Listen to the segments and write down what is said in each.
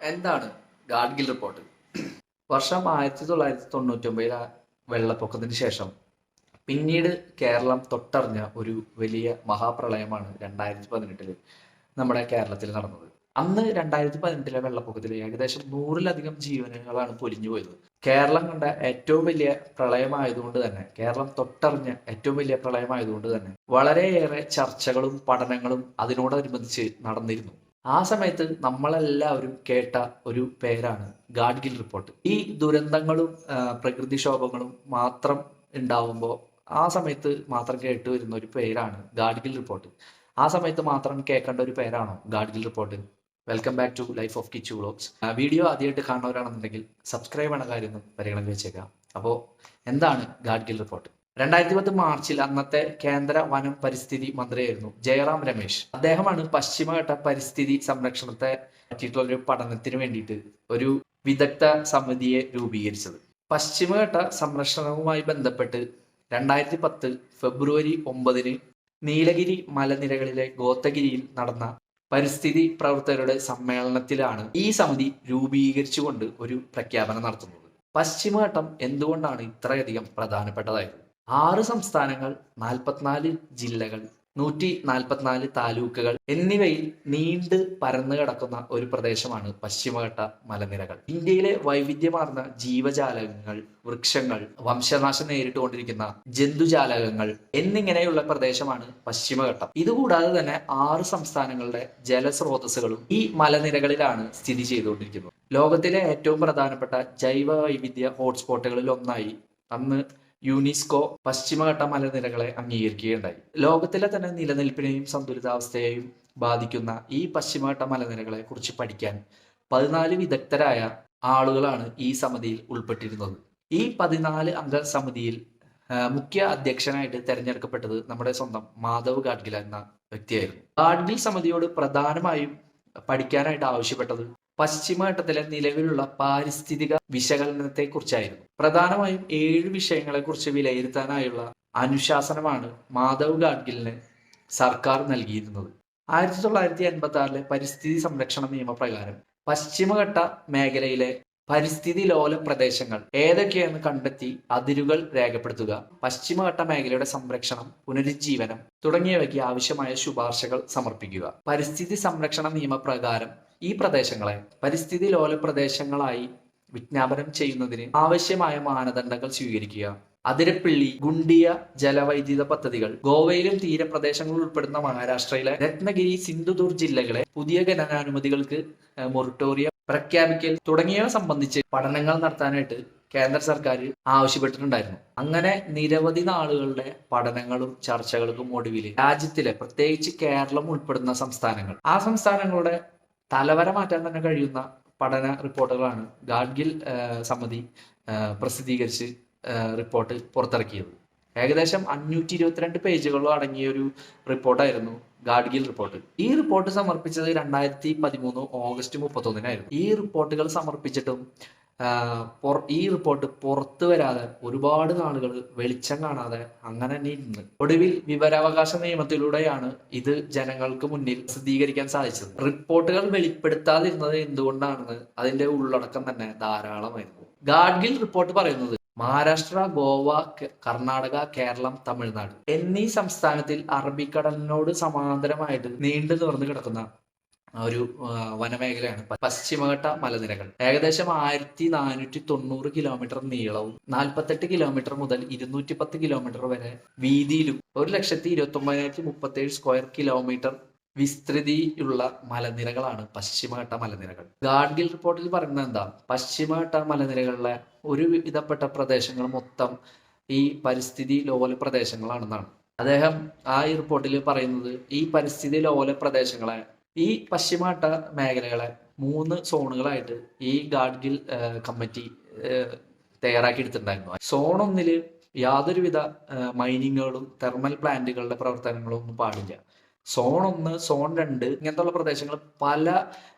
എന്താണ് ഗാഡ്ഗിൽ റിപ്പോർട്ട്? വർഷം 1999 വെള്ളപ്പൊക്കത്തിന് ശേഷം പിന്നീട് കേരളം തൊട്ടറിഞ്ഞ ഒരു വലിയ മഹാപ്രളയമാണ് 2018 നമ്മുടെ കേരളത്തിൽ നടന്നത്. അന്ന് 2018 വെള്ളപ്പൊക്കത്തിൽ ഏകദേശം 100-ലധികം ജീവനുകളാണ് പൊലിഞ്ഞു പോയത്. കേരളം കണ്ട ഏറ്റവും വലിയ പ്രളയമായതുകൊണ്ട് തന്നെ, കേരളം തൊട്ടറിഞ്ഞ ഏറ്റവും വലിയ പ്രളയമായതുകൊണ്ട് തന്നെ വളരെയേറെ ചർച്ചകളും പഠനങ്ങളും അതിനോടനുബന്ധിച്ച് നടന്നിരുന്നു. ആ സമയത്ത് നമ്മളെല്ലാവരും കേട്ട ഒരു പേരാണ് ഗാഡ്ഗിൽ റിപ്പോർട്ട്. ഈ ദുരന്തങ്ങളും പ്രകൃതിക്ഷോഭങ്ങളും മാത്രം ഉണ്ടാവുമ്പോൾ ആ സമയത്ത് മാത്രം കേട്ട് വരുന്ന ഒരു പേരാണ് ഗാഡ്ഗിൽ റിപ്പോർട്ട്. ആ സമയത്ത് മാത്രം കേൾക്കേണ്ട ഒരു പേരാണോ Gadgil report? Welcome back to life of Kichu vlogs. Video ആദ്യമായിട്ട് കാണുന്നവരാണെന്നുണ്ടെങ്കിൽ സബ്സ്ക്രൈബ് ചെയ്യുന്ന കാര്യം പരിഗണന വെച്ചേക്കാം. അപ്പോൾ എന്താണ് ഗാഡ്ഗിൽ റിപ്പോർട്ട്? 2010 മാർച്ചിൽ അന്നത്തെ കേന്ദ്ര വനം പരിസ്ഥിതി മന്ത്രിയായിരുന്നു ജയറാം രമേശ്. അദ്ദേഹമാണ് പശ്ചിമഘട്ട പരിസ്ഥിതി സംരക്ഷണത്തെ പറ്റിയിട്ടുള്ള ഒരു പഠനത്തിന് വേണ്ടിയിട്ട് ഒരു വിദഗ്ധ സമിതിയെ രൂപീകരിച്ചത്. പശ്ചിമഘട്ട സംരക്ഷണവുമായി ബന്ധപ്പെട്ട് 2010 ഫെബ്രുവരി 9 നീലഗിരി മലനിരകളിലെ ഗോത്തഗിരിയിൽ നടന്ന പരിസ്ഥിതി പ്രവർത്തകരുടെ സമ്മേളനത്തിലാണ് ഈ സമിതി രൂപീകരിച്ചുകൊണ്ട് ഒരു പ്രഖ്യാപനം നടത്തുന്നത്. പശ്ചിമഘട്ടം എന്തുകൊണ്ടാണ് ഇത്രയധികം പ്രധാനപ്പെട്ടതായത്? 6 സംസ്ഥാനങ്ങൾ, 44 ജില്ലകൾ, 144 താലൂക്കുകൾ എന്നിവയിൽ നീണ്ട് പരന്നു കിടക്കുന്ന ഒരു പ്രദേശമാണ് പശ്ചിമഘട്ട മലനിരകൾ. ഇന്ത്യയിലെ വൈവിധ്യമാർന്ന ജീവജാലകങ്ങൾ, വൃക്ഷങ്ങൾ, വംശനാശം നേരിട്ടുകൊണ്ടിരിക്കുന്ന ജന്തുജാലകങ്ങൾ എന്നിങ്ങനെയുള്ള പ്രദേശമാണ് പശ്ചിമഘട്ടം. ഇതുകൂടാതെ തന്നെ 6 സംസ്ഥാനങ്ങളുടെ ജലസ്രോതസ്സുകളും ഈ മലനിരകളിലാണ് സ്ഥിതി ചെയ്തുകൊണ്ടിരിക്കുന്നത്. ലോകത്തിലെ ഏറ്റവും പ്രധാനപ്പെട്ട ജൈവ വൈവിധ്യ ഹോട്ട്സ്പോട്ടുകളിൽ ഒന്നായി അന്ന് യുനെസ്കോ പശ്ചിമഘട്ട മലനിരകളെ അംഗീകരിക്കുകയുണ്ടായി. ലോകത്തിലെ തന്നെ നിലനിൽപ്പിനെയും സന്തുലിതാവസ്ഥയെയും ബാധിക്കുന്ന ഈ പശ്ചിമഘട്ട മലനിരകളെ കുറിച്ച് പഠിക്കാൻ 14 വിദഗ്ധരായ ആളുകളാണ് ഈ സമിതിയിൽ ഉൾപ്പെട്ടിരുന്നത്. ഈ 14 അംഗ സമിതിയിൽ മുഖ്യ അധ്യക്ഷനായിട്ട് തെരഞ്ഞെടുക്കപ്പെട്ടത് നമ്മുടെ സ്വന്തം മാധവ് ഗാഡ്ഗിൽ എന്ന വ്യക്തിയായിരുന്നു. ഗാഡ്ഗിൽ സമിതിയോട് പ്രധാനമായും പഠിക്കാനായിട്ട് ആവശ്യപ്പെട്ടത് പശ്ചിമഘട്ടത്തിലെ നിലവിലുള്ള പാരിസ്ഥിതിക വിശകലനത്തെ കുറിച്ചായിരുന്നു. പ്രധാനമായും 7 വിഷയങ്ങളെ കുറിച്ച് വിലയിരുത്താനായുള്ള അനുശാസനമാണ് മാധവ് ഗാഡ്ഗിലിന് സർക്കാർ നൽകിയിരുന്നത്. 1986 പരിസ്ഥിതി സംരക്ഷണ നിയമപ്രകാരം പശ്ചിമഘട്ട മേഖലയിലെ പരിസ്ഥിതി ലോല പ്രദേശങ്ങൾ ഏതൊക്കെയെന്ന് കണ്ടെത്തി അതിരുകൾ രേഖപ്പെടുത്തുക, പശ്ചിമഘട്ട മേഖലയുടെ സംരക്ഷണം, പുനരുജ്ജീവനം തുടങ്ങിയവയ്ക്ക് ആവശ്യമായ ശുപാർശകൾ സമർപ്പിക്കുക. പരിസ്ഥിതി സംരക്ഷണ നിയമപ്രകാരം ഈ പ്രദേശങ്ങളെ പരിസ്ഥിതി ലോല പ്രദേശങ്ങളായി വിജ്ഞാപനം ചെയ്യുന്നതിന് ആവശ്യമായ മാനദണ്ഡങ്ങൾ സ്വീകരിക്കുക. അതിരപ്പിള്ളി, ഗുണ്ടിയ ജലവൈദ്യുത പദ്ധതികൾ, ഗോവയിലും തീരപ്രദേശങ്ങളിൽ ഉൾപ്പെടുന്ന മഹാരാഷ്ട്രയിലെ രത്നഗിരി, സിന്ധുദൂർ ജില്ലകളെ പുതിയ ഖനനാനുമതികൾക്ക് മൊറട്ടോറിയം പ്രഖ്യാപിക്കൽ തുടങ്ങിയവ സംബന്ധിച്ച് പഠനങ്ങൾ നടത്താനായിട്ട് കേന്ദ്ര സർക്കാർ ആവശ്യപ്പെട്ടിട്ടുണ്ടായിരുന്നു. അങ്ങനെ നിരവധി നാളുകളുടെ പഠനങ്ങളും ചർച്ചകൾക്കും ഒടുവിൽ രാജ്യത്തിലെ, പ്രത്യേകിച്ച് കേരളം ഉൾപ്പെടുന്ന സംസ്ഥാനങ്ങൾ, ആ സംസ്ഥാനങ്ങളുടെ തലവര മാറ്റാൻ തന്നെ കഴിയുന്ന പഠന റിപ്പോർട്ടുകളാണ് ഗാഡ്ഗിൽ സമിതി പ്രസിദ്ധീകരിച്ച് റിപ്പോർട്ട് പുറത്തിറക്കിയത്. ഏകദേശം 522 പേജുകളും അടങ്ങിയ ഒരു റിപ്പോർട്ടായിരുന്നു ഗാഡ്ഗിൽ റിപ്പോർട്ട്. ഈ റിപ്പോർട്ട് സമർപ്പിച്ചത് 2013 ഓഗസ്റ്റ് 31 ഈ റിപ്പോർട്ടുകൾ സമർപ്പിച്ചിട്ടും ഈ റിപ്പോർട്ട് പുറത്തു വരാതെ ഒരുപാട് നാളുകൾ വെളിച്ചം കാണാതെ അങ്ങനെ തന്നെ ഇരുന്ന് ഒടുവിൽ വിവരാവകാശ നിയമത്തിലൂടെയാണ് ഇത് ജനങ്ങൾക്ക് മുന്നിൽ പ്രസിദ്ധീകരിക്കാൻ സാധിച്ചത്. റിപ്പോർട്ടുകൾ വെളിപ്പെടുത്താതിരുന്നത് എന്തുകൊണ്ടാണെന്ന് അതിന്റെ ഉള്ളടക്കം തന്നെ ധാരാളമായിരുന്നു. ഗാഡ്ഗിൽ റിപ്പോർട്ട് പറയുന്നത് മഹാരാഷ്ട്ര, ഗോവ, കർണാടക, കേരളം, തമിഴ്നാട് എന്നീ സംസ്ഥാനത്തിൽ അറബിക്കടലിനോട് സമാന്തരമായിട്ട് നീണ്ടു നിവർന്നു കിടക്കുന്ന ഒരു വനമേഖലയാണ് പശ്ചിമഘട്ട മലനിരകൾ. ഏകദേശം 1490 കിലോമീറ്റർ നീളവും 48 കിലോമീറ്റർ മുതൽ 210 കിലോമീറ്റർ വരെ വീതിയിലും 1,29,037 സ്ക്വയർ കിലോമീറ്റർ വിസ്തൃതിയുള്ള മലനിരകളാണ് പശ്ചിമഘട്ട മലനിരകൾ. ഗാഡ്ഗിൽ റിപ്പോർട്ടിൽ പറയുന്നത് എന്താ? പശ്ചിമഘട്ട മലനിരകളിലെ ഒരു വിധപ്പെട്ട പ്രദേശങ്ങൾ മൊത്തം ഈ പരിസ്ഥിതി ലോല പ്രദേശങ്ങളാണെന്നാണ് അദ്ദേഹം ആ ഈ റിപ്പോർട്ടിൽ പറയുന്നത്. ഈ പരിസ്ഥിതി ലോല പ്രദേശങ്ങളെ, ഈ പശ്ചിമഘട്ട മേഖലകളെ 3 സോണുകളായിട്ട് ഈ ഗാഡ്ഗിൽ കമ്മിറ്റി തയ്യാറാക്കി എടുത്തിട്ടുണ്ടായിരുന്നു. സോൺ 1 യാതൊരുവിധ മൈനിങ്ങുകളും തെർമൽ പ്ലാന്റുകളുടെ പ്രവർത്തനങ്ങളും ഒന്നും പാടില്ല. സോൺ 1, സോൺ 2 ഇങ്ങനത്തെ പ്രദേശങ്ങൾ പല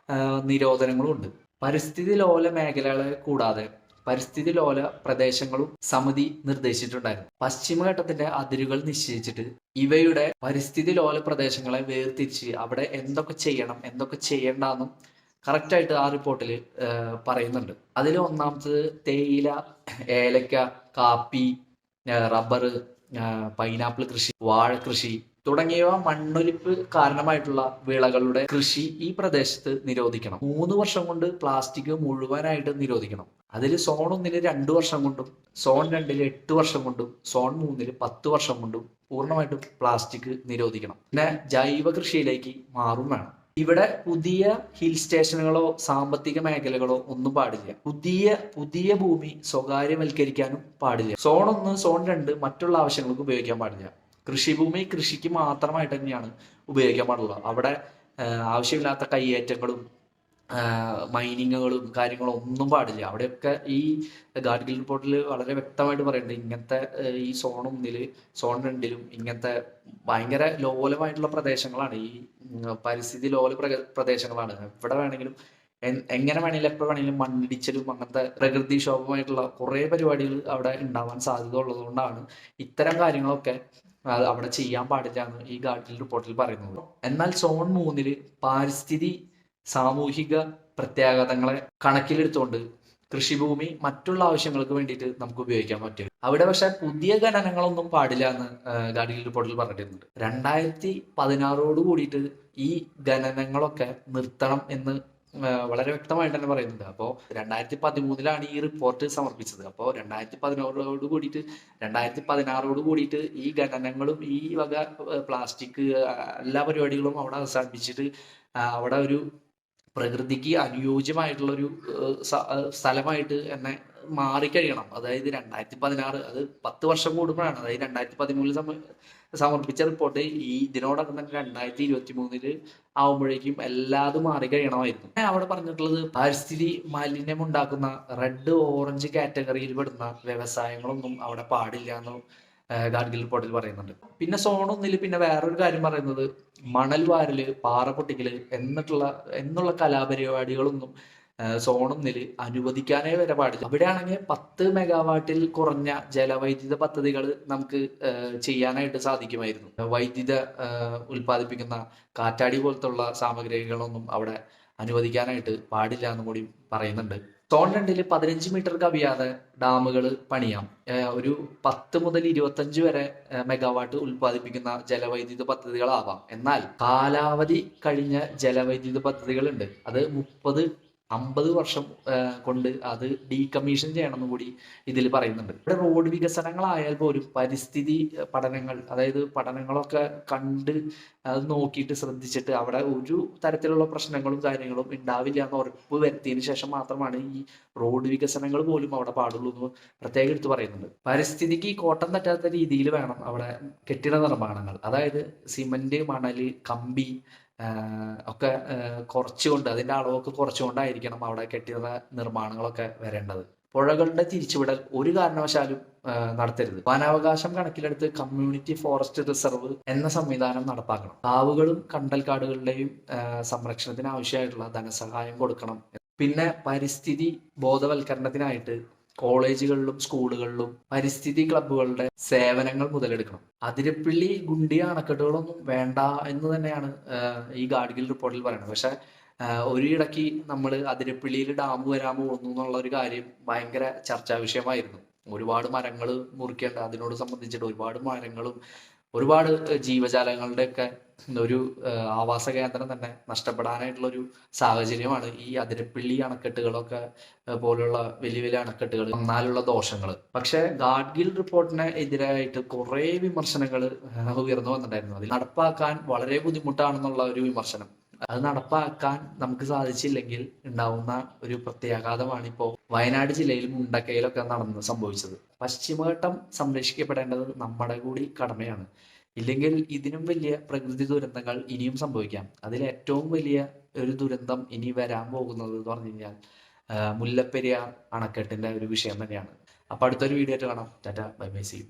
നിരോധനങ്ങളും ഉണ്ട്. പരിസ്ഥിതി ലോല മേഖലകളെ കൂടാതെ പരിസ്ഥിതി ലോല പ്രദേശങ്ങളും സമിതി നിർദ്ദേശിച്ചിട്ടുണ്ടായിരുന്നു. പശ്ചിമഘട്ടത്തിന്റെ അതിരുകൾ നിശ്ചയിച്ചിട്ട് ഇവയുടെ പരിസ്ഥിതി ലോല പ്രദേശങ്ങളെ വേർതിരിച്ച് അവിടെ എന്തൊക്കെ ചെയ്യണം, എന്തൊക്കെ ചെയ്യണ്ടെന്നും കറക്റ്റായിട്ട് ആ റിപ്പോർട്ടിൽ പറയുന്നുണ്ട്. അതിൽ ഒന്നാമത്തത് തേയില, ഏലക്ക, കാപ്പി, റബ്ബർ, പൈനാപ്പിൾ കൃഷി, വാഴ കൃഷി തുടങ്ങിയവ മണ്ണൊലിപ്പ് കാരണമായിട്ടുള്ള വിളകളുടെ കൃഷി ഈ പ്രദേശത്ത് നിരോധിക്കണം. 3 വർഷം കൊണ്ട് പ്ലാസ്റ്റിക് മുഴുവനായിട്ട് നിരോധിക്കണം. അതിൽ സോൺ 1 2 വർഷം കൊണ്ടും, സോൺ 2 8 വർഷം കൊണ്ടും, സോൺ 3 10 വർഷം കൊണ്ടും പൂർണ്ണമായിട്ടും പ്ലാസ്റ്റിക് നിരോധിക്കണം. പിന്നെ ജൈവ കൃഷിയിലേക്ക് മാറും വേണം. ഇവിടെ പുതിയ ഹിൽ സ്റ്റേഷനുകളോ സാമ്പത്തിക മേഖലകളോ ഒന്നും പാടില്ല. പുതിയ ഭൂമി സ്വകാര്യവൽക്കരിക്കാനും പാടില്ല. സോൺ 1 സോൺ 2 മറ്റുള്ള ആവശ്യങ്ങൾക്ക് ഉപയോഗിക്കാൻ പാടില്ല. കൃഷിഭൂമി കൃഷിക്ക് മാത്രമായിട്ട് തന്നെയാണ് ഉപയോഗിക്കാൻ പാടുള്ളൂ. അവിടെ ആവശ്യമില്ലാത്ത കയ്യേറ്റങ്ങളും മൈനിങ്ങുകളും കാര്യങ്ങളും ഒന്നും പാടില്ല. അവിടെയൊക്കെ ഈ ഗാഡ്ഗിൽ റിപ്പോർട്ടിൽ വളരെ വ്യക്തമായിട്ട് പറയുന്നുണ്ട്, ഇങ്ങനത്തെ ഈ സോൺ 1 സോൺ 2 ഇങ്ങനത്തെ ഭയങ്കര ലോലമായിട്ടുള്ള പ്രദേശങ്ങളാണ്, ഈ പരിസ്ഥിതി ലോല പ്രദേശങ്ങളാണ്. എവിടെ വേണമെങ്കിലും എങ്ങനെ വേണമെങ്കിലും എപ്പോൾ വേണമെങ്കിലും മണ്ണിടിച്ചിലും അങ്ങനത്തെ പ്രകൃതിക്ഷോഭമായിട്ടുള്ള കുറേ പരിപാടികൾ അവിടെ ഉണ്ടാവാൻ സാധ്യത ഉള്ളതുകൊണ്ടാണ് ഇത്തരം കാര്യങ്ങളൊക്കെ അവിടെ ചെയ്യാൻ പാടില്ല എന്ന് ഈ ഗാഡ്ഗിൽ റിപ്പോർട്ടിൽ പറയുന്നത്. എന്നാൽ സോൺ 3 പാരിസ്ഥിതി സാമൂഹിക പ്രത്യാഘാതങ്ങളെ കണക്കിലെടുത്തുകൊണ്ട് കൃഷിഭൂമി മറ്റുള്ള ആവശ്യങ്ങൾക്ക് വേണ്ടിയിട്ട് നമുക്ക് ഉപയോഗിക്കാൻ പറ്റും. അവിടെ പക്ഷെ പുതിയ ഖനനങ്ങളൊന്നും പാടില്ല എന്ന് ഗാഡ്ഗിൽ റിപ്പോർട്ടിൽ പറഞ്ഞിട്ടുണ്ട്. 2016 കൂടിയിട്ട് ഈ ഖനനങ്ങളൊക്കെ നിർത്തണം എന്ന് വളരെ വ്യക്തമായിട്ട് തന്നെ പറയുന്നുണ്ട്. അപ്പോൾ 2013 ഈ റിപ്പോർട്ട് സമർപ്പിച്ചത്. അപ്പോൾ 2016 കൂടിയിട്ട് ഈ ഖനനങ്ങളും ഈ വക പ്ലാസ്റ്റിക് എല്ലാ പരിപാടികളും അവിടെ അവസാനിപ്പിച്ചിട്ട് അവിടെ ഒരു പ്രകൃതിക്ക് അനുയോജ്യമായിട്ടുള്ള ഒരു സ്ഥലമായിട്ട് തന്നെ മാറിക്കഴിയണം. അതായത് 2016 അത് 10 വർഷം കൂടുമ്പോഴാണ്. അതായത് 2013 സമർപ്പിച്ച റിപ്പോർട്ട് ഇതിനോടൊപ്പം തന്നെ 2023 ആവുമ്പോഴേക്കും എല്ലാതും മാറിക്കഴിയണമായിരുന്നു. അവിടെ പറഞ്ഞിട്ടുള്ളത് പരിസ്ഥിതി മാലിന്യം ഉണ്ടാക്കുന്ന റെഡ് ഓറഞ്ച് കാറ്റഗറിയിൽ പെടുന്ന വ്യവസായങ്ങളൊന്നും അവിടെ പാടില്ല എന്ന് ഗാഡ്ഗിൽ റിപ്പോർട്ടിൽ പറയുന്നുണ്ട്. പിന്നെ സോൺ 1 പിന്നെ വേറൊരു കാര്യം പറയുന്നത് മണൽ വാരല്, പാറ പൊട്ടിക്കല് എന്നുള്ള കലാപരിപാടികളൊന്നും സോൺ 1 അനുവദിക്കാനേ വരെ പാടില്ല. അവിടെയാണെങ്കിൽ 10 മെഗാവാട്ടിൽ കുറഞ്ഞ ജലവൈദ്യുത പദ്ധതികൾ നമുക്ക് ചെയ്യാനായിട്ട് സാധിക്കുമായിരുന്നു. വൈദ്യുത ഉൽപ്പാദിപ്പിക്കുന്ന കാറ്റാടി പോലത്തുള്ള സാമഗ്രികളൊന്നും അവിടെ അനുവദിക്കാനായിട്ട് പാടില്ല എന്നും കൂടി പറയുന്നുണ്ട്. സോൺ 2 15 മീറ്റർ കവിയാതെ ഡാമുകൾ പണിയാം. ഒരു 10 മുതൽ 25 വരെ മെഗാവാട്ട് ഉൽപ്പാദിപ്പിക്കുന്ന ജലവൈദ്യുത പദ്ധതികളാവാം. എന്നാൽ കാലാവധി കഴിഞ്ഞ ജലവൈദ്യുത പദ്ധതികളുണ്ട്. അത് 30-50 വർഷം കൊണ്ട് അത് ഡീകമ്മീഷൻ ചെയ്യണമെന്ന് കൂടി ഇതിൽ പറയുന്നുണ്ട്. ഇവിടെ റോഡ് വികസനങ്ങളായാൽ പോലും പരിസ്ഥിതി പഠനങ്ങൾ, അതായത് പഠനങ്ങളൊക്കെ കണ്ട് അത് നോക്കിയിട്ട് ശ്രദ്ധിച്ചിട്ട് അവിടെ ഒരു തരത്തിലുള്ള പ്രശ്നങ്ങളും കാര്യങ്ങളും ഉണ്ടാവില്ല എന്ന് ഉറപ്പ് വരുത്തിയതിനു ശേഷം മാത്രമാണ് ഈ റോഡ് വികസനങ്ങൾ പോലും അവിടെ പാടുള്ളൂ എന്ന് പ്രത്യേകം എടുത്ത് പറയുന്നുണ്ട്. പരിസ്ഥിതിക്ക് കോട്ടം തട്ടാത്ത രീതിയിൽ വേണം അവിടെ കെട്ടിട നിർമ്മാണങ്ങൾ, അതായത് സിമന്റ്, മണല്, കമ്പി ഒക്കെ കുറച്ചുകൊണ്ട്, അതിന്റെ അളവൊക്കെ കുറച്ചുകൊണ്ടായിരിക്കണം അവിടെ കെട്ടിട നിർമ്മാണങ്ങളൊക്കെ വരേണ്ടത്. പുഴകളുടെ തിരിച്ചുവിടൽ ഒരു കാരണവശാലും നടത്തരുത്. വനാവകാശം കണക്കിലെടുത്ത് കമ്മ്യൂണിറ്റി ഫോറസ്റ്റ് റിസർവ് എന്ന സംവിധാനം നടപ്പാക്കണം. കാവുകളും കണ്ടൽക്കാടുകളുടെയും സംരക്ഷണത്തിന് ആവശ്യമായിട്ടുള്ള ധനസഹായം കൊടുക്കണം. പിന്നെ പരിസ്ഥിതി ബോധവൽക്കരണത്തിനായിട്ട് കോളേജുകളിലും സ്കൂളുകളിലും പരിസ്ഥിതി ക്ലബ്ബുകളുടെ സേവനങ്ങൾ മുതലെടുക്കണം. അതിരപ്പിള്ളി, ഗുണ്ടി അണക്കെട്ടുകളൊന്നും വേണ്ട എന്ന് തന്നെയാണ് ഈ ഗാഡ്ഗിൽ റിപ്പോർട്ടിൽ പറയുന്നത്. പക്ഷെ ഒരിടയ്ക്ക് നമ്മൾ അതിരപ്പിള്ളിയിൽ ഡാം വരാൻ പോകുന്നു എന്നുള്ള ഒരു കാര്യം ഭയങ്കര ചർച്ചാ വിഷയമായിരുന്നു. ഒരുപാട് മരങ്ങൾ മുറിക്കേണ്ട, അതിനോട് സംബന്ധിച്ചിട്ട് ഒരുപാട് മരങ്ങളും ഒരുപാട് ജീവജാലങ്ങളുടെ ഒക്കെ ഒരു ആവാസ കേന്ദ്രം തന്നെ നഷ്ടപ്പെടാനായിട്ടുള്ള ഒരു സാഹചര്യമാണ് ഈ അതിരപ്പിള്ളി അണക്കെട്ടുകളൊക്കെ പോലുള്ള വലിയ വലിയ അണക്കെട്ടുകൾ വന്നാലുള്ള ദോഷങ്ങൾ. പക്ഷെ ഗാഡ്ഗിൽ റിപ്പോർട്ടിന് എതിരായിട്ട് കുറെ വിമർശനങ്ങൾ ഉയർന്നു വന്നിട്ടുണ്ടായിരുന്നു. അതിൽ നടപ്പാക്കാൻ വളരെ ബുദ്ധിമുട്ടാണെന്നുള്ള ഒരു വിമർശനം. അത് നടപ്പാക്കാൻ നമുക്ക് സാധിച്ചില്ലെങ്കിൽ ഉണ്ടാവുന്ന ഒരു പ്രത്യാഘാതമാണ് ഇപ്പോൾ വയനാട് ജില്ലയിൽ മുണ്ടക്കയിലൊക്കെ സംഭവിച്ചത്. പശ്ചിമഘട്ടം സംരക്ഷിക്കപ്പെടേണ്ടത് നമ്മുടെ കൂടി കടമയാണ്. ഇല്ലെങ്കിൽ ഇതിനും വലിയ പ്രകൃതി ദുരന്തങ്ങൾ ഇനിയും സംഭവിക്കാം. അതിൽ ഏറ്റവും വലിയ ഒരു ദുരന്തം ഇനി വരാൻ പോകുന്നത് എന്ന് പറഞ്ഞു കഴിഞ്ഞാൽ മുല്ലപ്പെരിയാർ അണക്കെട്ടിന്റെ ഒരു വിഷയം തന്നെയാണ്. അപ്പൊ അടുത്തൊരു വീഡിയോ ആയിട്ട് കാണാം. Tata, bye bye, see U.